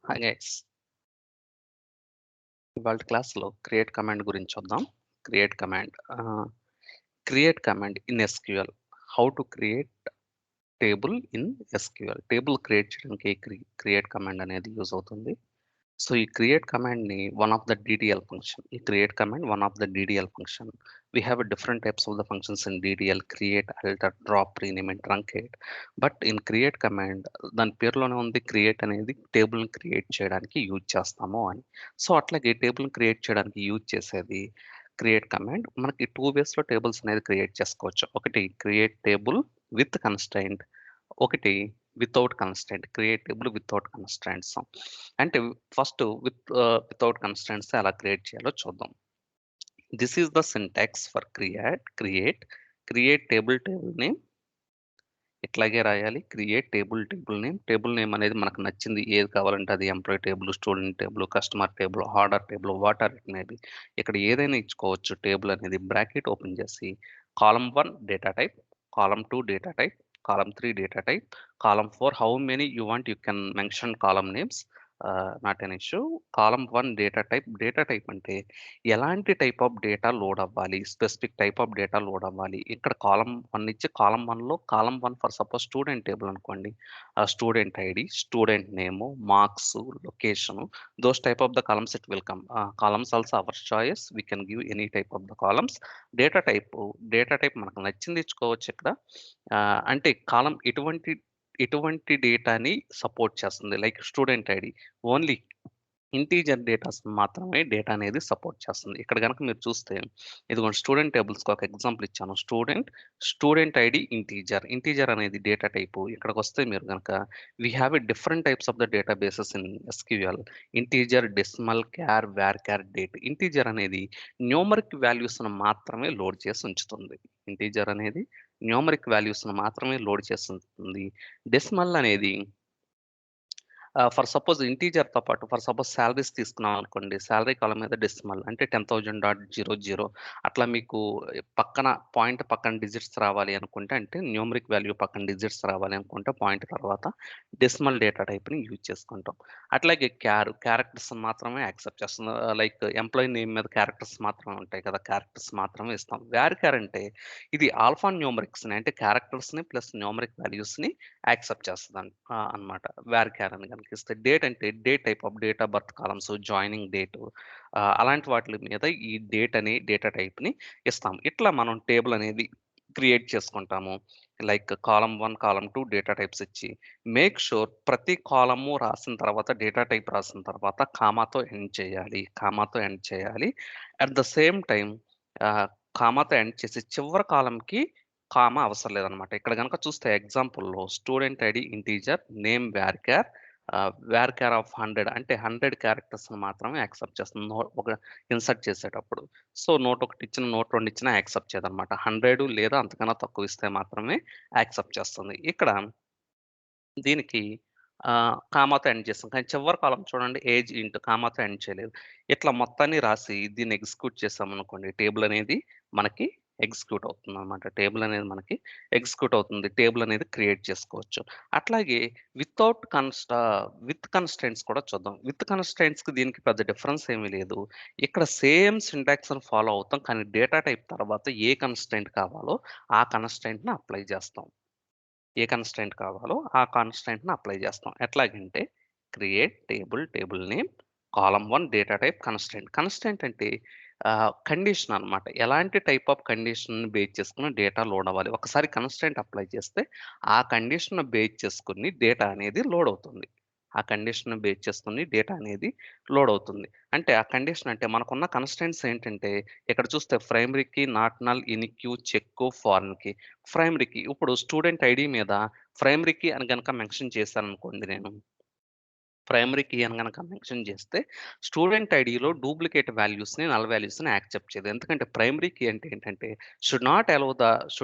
Hi guys. ఇవాల్టి క్లాస్‌లో create command గురించి చూద్దాం. Create command in SQL. How to create table in SQL. Table create చేయడానికి create command అనేది యూజ్ అవుతుంది. సో, ఈ క్రియేట్ కమాండ్‌ని one of the DDL function. ఈ create command one of the DDL function. We have a different types of the functions in DDL: create, alter, drop, rename and truncate. But in create command దాని పేరులోనే ఉంది create అనేది టేబుల్‌ని create చేయడానికి use చేస్తాము అని. So, అట్లాగే టేబుల్‌ని create చేయడానికి use చేసేది క్రియేట్ కమాండ్. మనకి 2 వేస్‌లో టేబుల్స్ అనేది క్రియేట్ చేసుకోవచ్చు. ఒకటి క్రియేట్ టేబుల్ విత్ కన్‌స్ట్రెయింట్, ఒకటి without constraint. Create table without constraints. అంటే ఫస్ట్ వితౌట్ కన్‌స్ట్రెయింట్స్ ఎలా క్రియేట్ చేయాలో చూద్దాం. This is the syntax for create table name. ఇట్లాగే రాయాలి. క్రియేట్ టేబుల్ నేమ్ అనేది మనకు నచ్చింది ఏది కావాలంటే అది employee table, student table, customer table, order table, what are it may be. ఇక్కడ ఏదైనా ఇచ్చుకోవచ్చు. టేబుల్ అనేది బ్రాకెట్ ఓపెన్ చేసి column 1 data type, column 2 data type, column 3 data type, column 4 how many you want you can mention column names, not an issue. Column 1 data type అంటే ఎలాంటి type of data load అవ్వాలి, specific type of data load అవ్వాలి. ఇక్కడ column 1 ఇచ్చి column 1లో column 1 for suppose student table అనుకోండి. Student ID, student name, marks, location, those type of the columns it will come. Columns also our choice. We can give any type of the columns. Data type మనకు నచ్చింది ఇచ్చుకోవచ్చు ఇక్కడ. అంటే column ఎటువంటి డేటాని support చేస్తుంది. Like student ID only integer datas మాత్రమే data అనేది సపోర్ట్ చేస్తుంది. ఇక్కడ గనక మీరు చూస్తే ఇదిగోండి స్టూడెంట్ టేబుల్స్‌కి ఒక ఎగ్జాంపుల్ ఇచ్చాను. స్టూడెంట్ ఐడి ఇంటీజర్ అనేది డేటా టైపు. ఇక్కడికొస్తే మీరు గనక we have a different types of the databases in SQL. Integer, decimal, char, varchar, date. Integer అనేది న్యూమరిక్ వాల్యూస్‌ను మాత్రమే లోడ్ చేసి ఉంచుతుంది. ఇంటీజర్ అనేది న్యూమరిక్ వాల్యూస్‌ను మాత్రమే లోడ్ చేసి ఉంచుతుంది. డెసిమల్ అనేది ఫర్ సపోజ్ ఇంటీజర్‌తో పాటు ఫర్ సపోజ్ సాలరీస్ తీసుకున్నాం అనుకోండి. సాలరీ కాలమ్ మీద డెసిమల్ అంటే 10,000.00 అట్లా మీకు పక్కన పాయింట్ పక్కన డిజిట్స్ రావాలి అనుకుంటే, అంటే న్యూమరిక్ వాల్యూ పక్కన డిజిట్స్ రావాలి అనుకుంటే పాయింట్ తర్వాత డెసిమల్ డేటా టైప్‌ని యూజ్ చేసుకుంటాం. అట్లాగే క్యారెక్టర్స్ మాత్రమే యాక్సెప్ట్ చేస్తుంది. లైక్ ఎంప్లాయీ నేమ్ మీద క్యారెక్టర్స్ మాత్రమే ఉంటాయి కదా! క్యారెక్టర్స్ మాత్రమే ఇస్తాం. వార్‌క్యార్ అంటే ఇది ఆల్ఫా న్యూమరిక్స్‌ని అంటే క్యారెక్టర్స్‌ని ప్లస్ న్యూమరిక్ వాల్యూస్‌ని యాక్సెప్ట్ చేస్తదండి. అన్నమాట. వార్‌క్యార్ అని గనుక ఇస్తే. డేట్ అంటే date type of date of birth columns, joining date, అలాంటి వాటిల మీద ఈ డేట్ అనే డేటా టైప్‌ని ఇస్తాం. ఇట్లా మనం టేబుల్ అనేది క్రియేట్ చేసుకుంటాము. Like column 1, column 2 data types ఇచ్చి మేక్ ష్యూర్ ప్రతి కాలము రాసిన తర్వాత డేటా టైప్ రాసిన తర్వాత కామాతో ఎండ్ చేయాలి. అట్ ద సేమ్ టైమ్ ఆహ్, కామాతో ఎండ్ చేసి చివరి కాలమ్‌కి కామా అవసరం లేదనమాట. ఇక్కడ గనక చూస్తే ఎగ్జాంపుల్‌లో student ID integer, name varchar, varchar of 100 అంటే 100 క్యారెక్టర్స్‌ని మాత్రమే యాక్సెప్ట్ చేస్తుంది. ఒక ఇన్సర్ట్ చేసేటప్పుడు. సో, నోట్ 1 ఇచ్చినా, నోట్ 2 ఇచ్చినా యాక్సెప్ట్ చేయదనమాట. 100 లేదా అంతకన్నా తక్కువ ఇస్తే మాత్రమే యాక్సెప్ట్ చేస్తుంది. ఇక్కడ దీనికి కామాతో ఎండ్ చేస్తాం. కానీ చివరి కాలమ్ చూడండి ఏజ్ ఇంట్ కామాతో ఎండ్ చేయలేదు. ఇట్లా మొత్తాన్ని రాసి దీన్ని ఎగ్జిక్యూట్ చేసామనుకోండి టేబుల్ అనేది మనకి ఎగ్జిక్యూట్ అవుతుందనమాట. ఎగ్జిక్యూట్ అవుతుంది. టేబుల్ అనేది క్రియేట్ చేసుకోవచ్చు. అట్లాగే విత్ కన్‌స్ట్రెయింట్స్ కూడా చూద్దాం. విత్ కన్‌స్ట్రెయింట్స్‌కి దీనికి పెద్ద డిఫరెన్స్ ఏమీ లేదు. ఇక్కడ సేమ్ సింటాక్స్‌ని ఫాలో అవుతాం. కానీ డేటా టైప్ తర్వాత ఏ కన్‌స్ట్రెయింట్ కావాలో ఆ కన్‌స్ట్రెయింట్‌ని అప్లై చేస్తాం. ఏ కన్‌స్ట్రెయింట్ కావాలో ఆ కన్‌స్ట్రెయింట్‌ని అప్లై చేస్తాం. ఎట్లాగంటే create table name, column 1 data type constraint. Constraint అంటే కండిషన్ అన్నమాట. ఎలాంటి టైప్ ఆఫ్ కండిషన్‌ని బేస్ చేసుకొని డేటా లోడ్ అవ్వాలి. ఒకసారి కన్‌స్ట్రెయింట్ అప్లై చేస్తే ఆ కండిషన్‌ని బేస్ చేసుకొని డేటా అనేది లోడ్ అవుతుంది. లోడ్ అవుతుంది. అంటే ఆ కండిషన్ అంటే మనకున్న కన్‌స్ట్రెయింట్స్ ఏంటంటే ఇక్కడ చూస్తే ప్రైమరీకి, నాట్ నల్, ఇన్‌క్యూ, చెక్కు, ఫారెన్‌కి. ప్రైమరీకి ఇప్పుడు స్టూడెంట్ ఐడీ మీద ప్రైమరీ కీ అని గనక మెన్షన్ చేశాననుకోండి నేను. ప్రైమరీ కీ అని గనక మెన్షన్ చేస్తే స్టూడెంట్ ఐడీలో డూప్లికేట్ వాల్యూస్‌ని, నల్ వాల్యూస్‌ని యాక్సెప్ట్ చేయదు. ఎందుకంటే ప్రైమరీ కీ అంటే ఏంటంటే should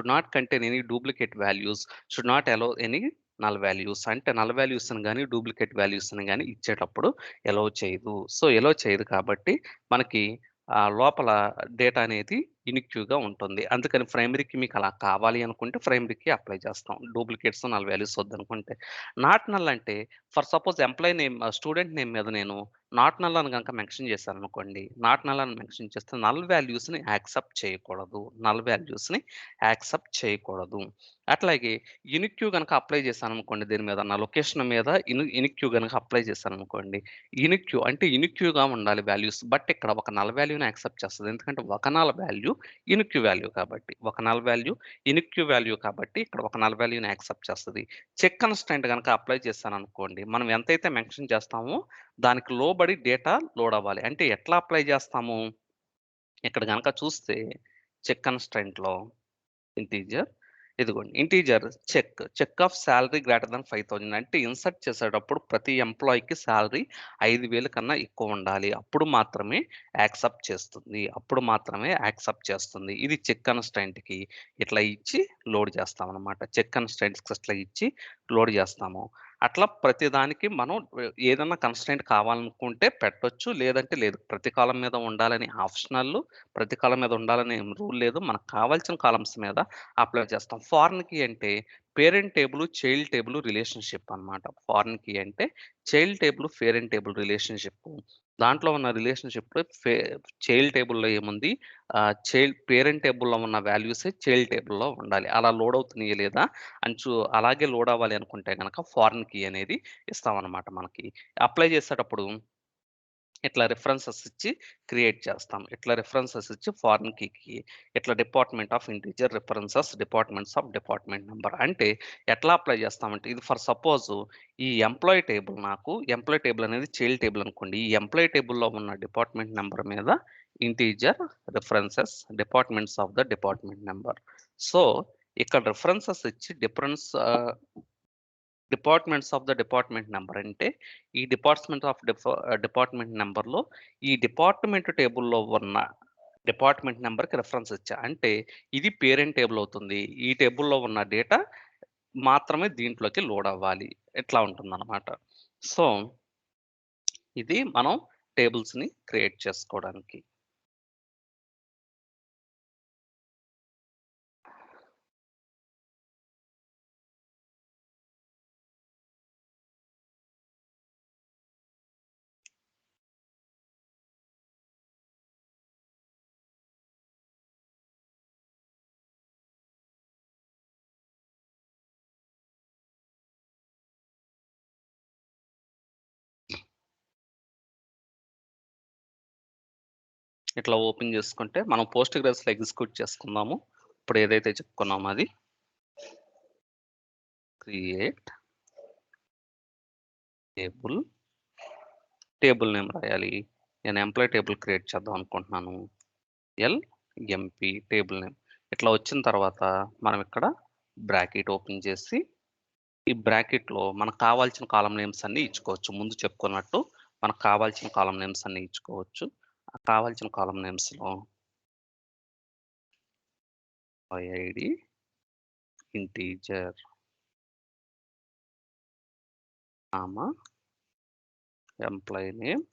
not contain any duplicate values, should not allow any null values. అంటే నల్ వాల్యూస్‌ని గాని, డూప్లికేట్ వాల్యూస్‌ని గాని ఇచ్చేటప్పుడు అలౌ చేయదు. సో, అలౌ చేయదు కాబట్టి మనకి లోపల డేటా అనేది యూనిక్యూగా ఉంటుంది. అందుకని ప్రైమరీకి మీకు అలా కావాలి అనుకుంటే ప్రైమరీకి అప్లై చేస్తాం. డూప్లికేట్స్, నల్ వాల్యూస్ వద్దనుకుంటే. నాట్ నల్ అంటే for suppose employee name student name మీద నేను నాట్ నల్ అని గనక మెన్షన్ చేశాననుకోండి. నాట్ నల్ అని మెన్షన్ చేస్తే నల్ వాల్యూస్‌ని యాక్సెప్ట్ చేయకూడదు. నల్ వాల్యూస్‌ని యాక్సెప్ట్ చేయకూడదు. అట్లాగే యూనిక్యూ గనక అప్లై చేశాననుకోండి దీని మీద నా లొకేషన్ మీద యూనిక్యూ గనక అప్లై చేశాననుకోండి. యూనిక్యూ అంటే యూనిక్యూగా ఉండాలి వాల్యూస్. బట్ ఇక్కడ ఒక నల్ వాల్యూని యాక్సెప్ట్ చేస్తది. ఎందుకంటే ఒక నల్ వాల్యూ యూనిక్యూ వాల్యూ కాబట్టి. ఒక నల్ వాల్యూ యూనిక్యూ వాల్యూ కాబట్టి ఇక్కడ ఒక నల్ వాల్యూని యాక్సెప్ట్ చేస్తది. చెక్ కన్‌స్ట్రెయింట్ గనక అప్లై చేశాననుకోండి. మనం ఎంతైతే మెన్షన్ చేస్తామో దానికి లోబడి డేటా లోడ్ అవ్వాలి. అంటే ఎట్లా అప్లై చేస్తాము? ఇక్కడ గనక చూస్తే చెక్ కన్‌స్ట్రెయింట్‌లో ఇంటీజర్ ఇదిగోండి. Integer check of salary greater than 5,000 అంటే ఇన్సర్ట్ చేసేటప్పుడు ప్రతి ఎంప్లాయీకి సాలరీ 5,000 కన్నా ఎక్కువ ఉండాలి. అప్పుడు మాత్రమే యాక్సెప్ట్ చేస్తుంది. అప్పుడు మాత్రమే యాక్సెప్ట్ చేస్తుంది. ఇది చెక్ కన్‌స్ట్రెయింట్‌కి ఇట్లా ఇచ్చి లోడ్ చేస్తామనమాట. చెక్ కన్‌స్ట్రెయింట్స్‌కి ఇట్లా ఇచ్చి లోడ్ చేస్తాము. అట్లా ప్రతిదానికి మనం ఏదన్నా కన్‌స్ట్రెయింట్ కావాలనుకుంటే పెట్టొచ్చు. లేదంటే లేదు. ప్రతి కాలమ్ మీద ఉండాలని ఆప్షనల్. ప్రతి కాలమ్ మీద ఉండాలని రూల్ లేదు. మనకు కావాల్సిన కాలమ్స్ మీద అప్లై చేస్తాం. ఫారెన్ కీ అంటే parent table, child table relationship అన్నమాట. ఫారెన్ కీ అంటే child table, parent table relationship. దాంట్లో ఉన్న రిలేషన్‌షిప్‌లో చైల్డ్ టేబుల్‌లో ఏముంది? పేరెంట్ టేబుల్‌లో ఉన్న వాల్యూసే చైల్డ్ టేబుల్‌లో ఉండాలి. అలా లోడ్ అవుతున్నాయా లేదా అలాగే లోడ్ అవ్వాలి అనుకుంటే గనక ఫారెన్ కీ అనేది ఇస్తామన్నమాట మనకి. అప్లై చేసేటప్పుడు ఇట్లా రిఫరెన్సెస్ ఇచ్చి క్రియేట్ చేస్తాం. ఇట్లా రిఫరెన్సెస్ ఇచ్చి ఫారెన్ కీకి ఇట్లా department of integer references, departments of department number అంటే ఎట్లా అప్లై చేస్తామంటే ఇది ఫర్ సపోజ్ ఈ ఎంప్లాయీ టేబుల్ అనేది చైల్డ్ టేబుల్ అనుకోండి. ఈ ఎంప్లాయీ టేబుల్‌లో ఉన్న డిపార్ట్‌మెంట్ నంబర్ మీద integer references, departments of the department number. So, ఇక్కడ రిఫరెన్సెస్ ఇచ్చి departments of the department number అంటే, ఈ డిపార్ట్‌మెంట్ నంబర్‌లో ఈ డిపార్ట్‌మెంట్ టేబుల్‌లో ఉన్న డిపార్ట్‌మెంట్ నంబర్‌కి రిఫరెన్స్ ఇచ్చా. అంటే ఇది పేరెంట్ టేబుల్ అవుతుంది. ఈ టేబుల్‌లో ఉన్న డేటా మాత్రమే దీంట్లోకి లోడ్ అవ్వాలి. ఇట్లా ఉంటుందన్నమాట. సో, ఇది మనం టేబుల్స్‌ని క్రియేట్ చేసుకోవడానికి. ఇట్లా ఓపెన్ చేసుకుంటే మనం పోస్ట్‌గ్రెస్‌లో ఎగ్జిక్యూట్ చేసుకుందాము. ఇప్పుడు ఏదైతే చెప్పుకున్నామో అది. Create table. టేబుల్ నేమ్ రాయాలి. నేను ఎంప్లాయీ టేబుల్ క్రియేట్ చేద్దాం అనుకుంటున్నాను. Table name. ఇట్లా వచ్చిన తర్వాత మనం ఇక్కడ బ్రాకెట్ ఓపెన్ చేసి, ఈ బ్రాకెట్‌లో మనకు కావాల్సిన కాలమ్ నేమ్స్ అన్నీ ఇచ్చుకోవచ్చు. ముందు చెప్పుకున్నట్టు మనకు కావాల్సిన కాలమ్ నేమ్స్ అన్నీ ఇచ్చుకోవచ్చు. ఆ కావాల్సిన కాలమ్ నేమ్స్‌లో IID, integer, comma, employee name,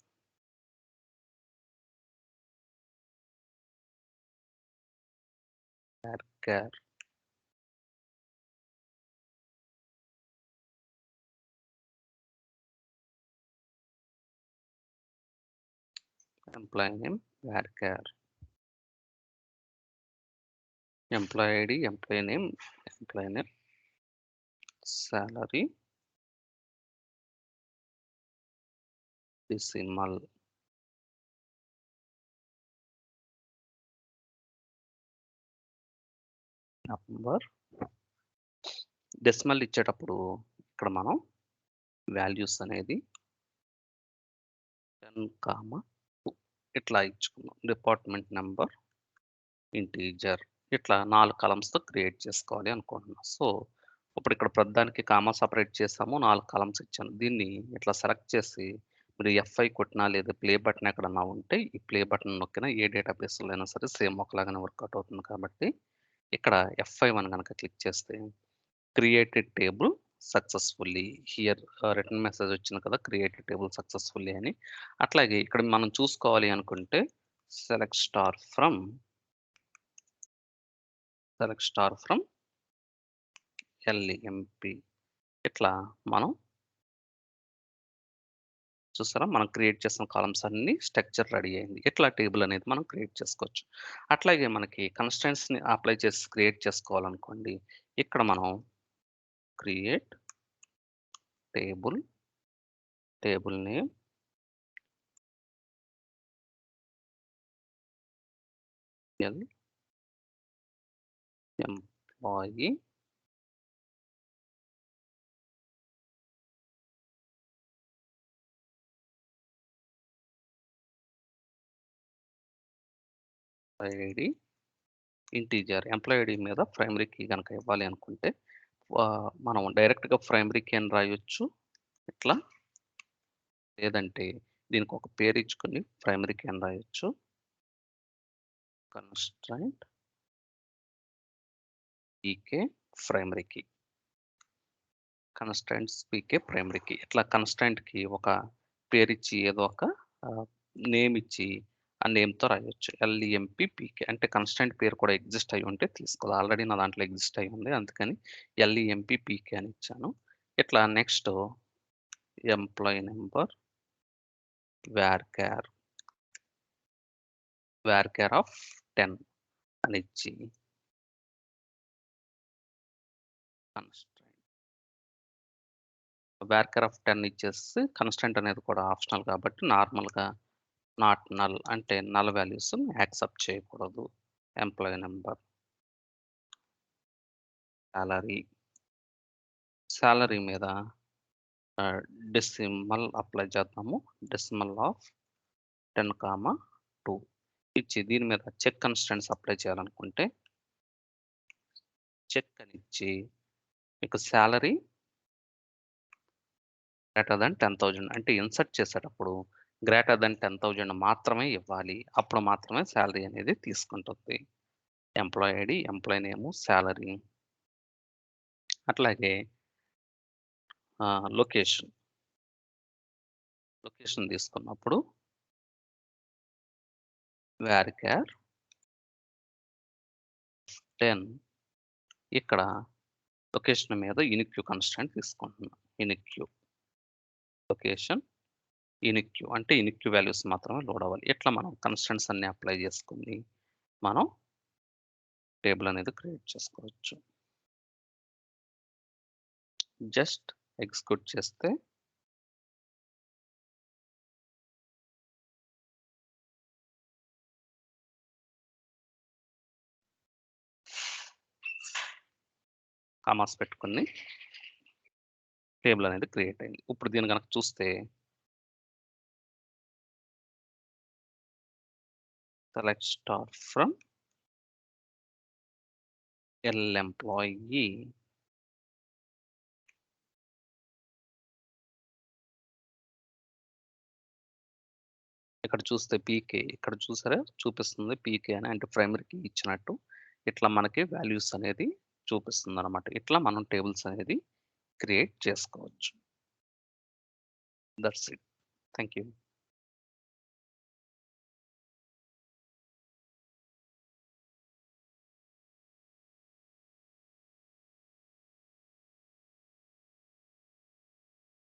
char, employee name, varchar, employee ID, employee name, salary, decimal. Number. Decimal ఇచ్చేటప్పుడు ఇక్కడ మనం వాల్యూస్ అనేది 10, 2 ఇట్లా ఇచ్చుకున్నాం. డిపార్ట్మెంట్ నంబర్, ఇంటీజర్ ఇట్లా 4 కాలమ్స్‌తో క్రియేట్ చేసుకోవాలి అనుకుంటున్నాం. సో, ఇప్పుడు ఇక్కడ ప్రతిదానికి కామా సెపరేట్ చేసాము. 4 కాలమ్స్ ఇచ్చాను. దీన్ని ఇట్లా సెలెక్ట్ చేసి మీరు F5 కొట్టినా లేదా ప్లే బటన్ ఎక్కడన్నా ఉంటే ఈ ప్లే బటన్ నొక్కినా ఏ డేటాబేస్‌లో అయినా సరే సేమ్ ఒకలాగానే వర్కౌట్ అవుతుంది కాబట్టి ఇక్కడ F5 అని గనక క్లిక్ చేస్తే created table successfully here return message వచ్చింది కదా! క్రియేటెడ్ టేబుల్ సక్సెస్‌ఫుల్లీ అని. అట్లాగే ఇక్కడ మనం చూసుకోవాలి అనుకుంటే select star from select star from LMP. ఇట్లా మనం చూసారా? మనం క్రియేట్ చేసిన కాలమ్స్ అన్నీ స్ట్రక్చర్ రెడీ అయింది. ఇట్లా టేబుల్ అనేది మనం క్రియేట్ చేసుకోవచ్చు. అట్లాగే మనకి కన్‌స్ట్రెయింట్స్‌ని అప్లై చేసి క్రియేట్ చేసుకోవాలనుకోండి. ఇక్కడ మనం create table, table name, employee, ID, integer. Employee ID మీద ప్రైమరీ కీ గనక ఇవ్వాలి అనుకుంటే మనం డైరెక్ట్‌గా ప్రైమరీ కీ అని రాయొచ్చు. ఇట్లా. లేదంటే దీనికి ఒక పేరు ఇచ్చుకొని ప్రైమరీ కీ అని రాయొచ్చు. కన్‌స్ట్రెయింట్ పీకే ప్రైమరీ కీ. కన్‌స్ట్రెయింట్స్ పీకే ప్రైమరీ కీ. ఇట్లా కన్‌స్ట్రెయింట్‌కి ఒక పేరిచ్చి ఏదో ఒక నేమ్ ఇచ్చి ఆ నేమ్‌తో రాయొచ్చు. ఎల్‌ఈఎంపీ పీకే అంటే కన్‌స్ట్రెయింట్ పేరు కూడా ఎగ్జిస్ట్ అయ్యి ఉంటే తీసుకోవాలి. ఆల్రెడీ నా దాంట్లో ఎగ్జిస్ట్ అయ్యి ఉంది. అందుకని ఎల్‌ఈఎంపీ పీకే అని ఇచ్చాను. ఇట్లా నెక్స్ట్ ఎంప్లాయీ నంబర్ వార్‌చార్ ఆఫ్ 10 అని ఇచ్చి కన్‌స్ట్రెయింట్ వార్‌చార్ ఆఫ్ 10 ఇచ్చేసి కన్‌స్ట్రెయింట్ అనేది కూడా ఆప్షనల్ కాబట్టి నార్మల్‌గా నాట్ నల్ అంటే నల్ వాల్యూస్ యాక్సెప్ట్ చేయకూడదు. ఎంప్లాయీ నంబర్, సాలరీ మీద డెసిమల్ అప్లై చేద్దాము. డెసిమల్ ఆఫ్ 10,2 ఇచ్చి దీని మీద చెక్ కన్‌స్ట్రెయింట్స్ అప్లై చేయాలనుకుంటే చెక్ అని ఇచ్చి మీకు సాలరీ గ్రేటర్ థాన్ 10,000 అంటే ఇన్సర్ట్ చేసేటప్పుడు గ్రేటర్ థాన్ 10,000 మాత్రమే ఇవ్వాలి. అప్పుడు మాత్రమే సాలరీ అనేది తీసుకుంటుంది. ఎంప్లాయీ ఐడి, ఎంప్లాయీ నేము, సాలరీ. అట్లాగే లొకేషన్. లొకేషన్ తీసుకున్నప్పుడు వార్‌చార్ 10 ఇక్కడ లొకేషన్ మీద యూనిక్యూ కన్‌స్ట్రెయింట్ తీసుకుంటున్నాం. యూనిక్యూ లొకేషన్ యూనిక్యూ అంటే యూనిక్యూ వాల్యూస్ మాత్రమే లోడ్ అవ్వాలి. ఇట్లా మనం కన్‌స్ట్రెయింట్స్ అన్నీ అప్లై చేసుకొని మనం టేబుల్ అనేది క్రియేట్ చేసుకోవచ్చు. జస్ట్ ఎగ్జిక్యూట్ చేస్తే కామాస్ పెట్టుకొని టేబుల్ అనేది క్రియేట్ అయింది. ఇప్పుడు దీన్ని గనక చూస్తే సెలెక్ట్ స్టార్ ఫ్రమ్ ఎల్‌ఎంప్లాయీ ఇక్కడ చూస్తే పీకే ఇక్కడ చూసారా చూపిస్తుంది పీకే అని అంటే ప్రైమరీ కీ ఇచ్చినట్టు. ఇట్లా మనకి వాల్యూస్ అనేది చూపిస్తుందనమాట. ఇట్లా మనం టేబుల్స్ అనేది క్రియేట్ చేసుకోవచ్చు. That's it. Thank you.